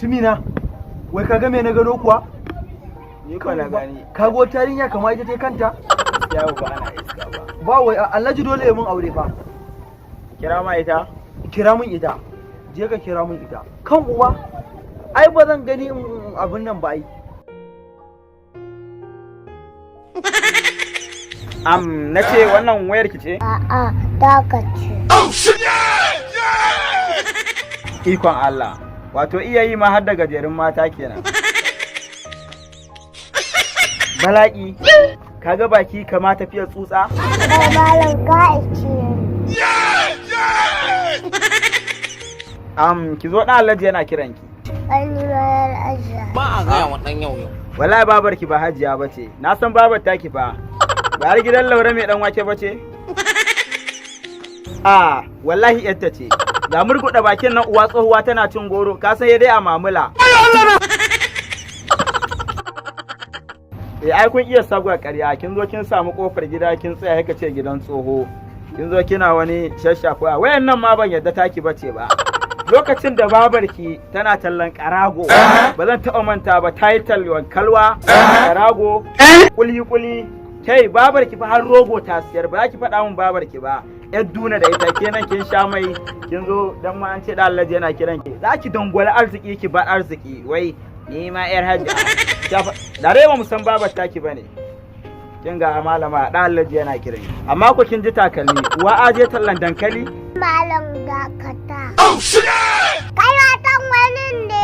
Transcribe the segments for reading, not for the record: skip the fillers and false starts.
mutumina wai kaga me na gano kuwa? Ni ko na gani. Kaga wata yarinya kamar ita ta kanta? Yawo ba ana iska ba. Ba wai Alhaji dole ya mun aure fa. Kira ma ita? Kira mun ita. Je ka kira mun ita. Kan uwa. Ai ba zan gani abin nan ba ai. Nace wannan wayar ki ce? A'a, taka ce. Ikon Allah. Wato iya yi ma har da gajerun mata kenan. Bala'i, kaga baki kama tafiyar tsutsa? Kai malam ka ice. Ki zo ɗan Alhaji yana kiranki. An yi mayar ajiya. Ba a gaya wa ɗan yau. Wallahi babarki ba hajiya bace. Na san babar taki fa. Ba har gidan Laure mai dan wake bace? Wallahi yarta ce. Ga murguɗa bakin nan uwa tsohuwa tana cin goro, ka san dai a mamula. Ai kun iya sagwa ƙarya, kin zo kin samu kofar gida kin tsaya haka ce gidan tsoho. Kin zo kina wani shashafa. Wayan nan ma ban yadda taki bace ba. Lokacin da babarki tana tallan karago, ba zan taɓa manta ba, ta yi tallan kalwa, karago, kuli-kuli. Kai babarki fa har rogo ta siyar, ba za ki faɗa min babarki ba. Yar duna da ita kenan kin sha mai, kin zo dan ma an ce da Allah yana kiran ki. Za ki dangwala arziki ki bar arziki, wai ni ma yar hajja. Da dai ba mu san babar taki bane. Kin ga malama da Allah yana kiran ki. Amma ku kin ji takalmi, uwa aje tallan dankali. Malam dakata. Kai ba tan wani ne.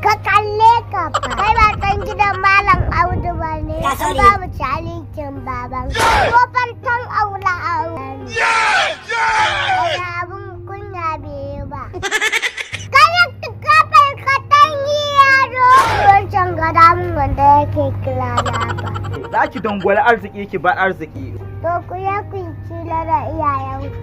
Ka kalle ka fa. Kai ba tan gidan Malam Audu ba ne. Babu calikin baban. Ko fantan aula aula. Wani abun kunya bai ba. Kayan tukafar ka tan yi yaro. Wancan gada mun wanda yake kira na ba. Za ki dangwala arziki ki bar arziki. To ku ya kun ci da iyayenku.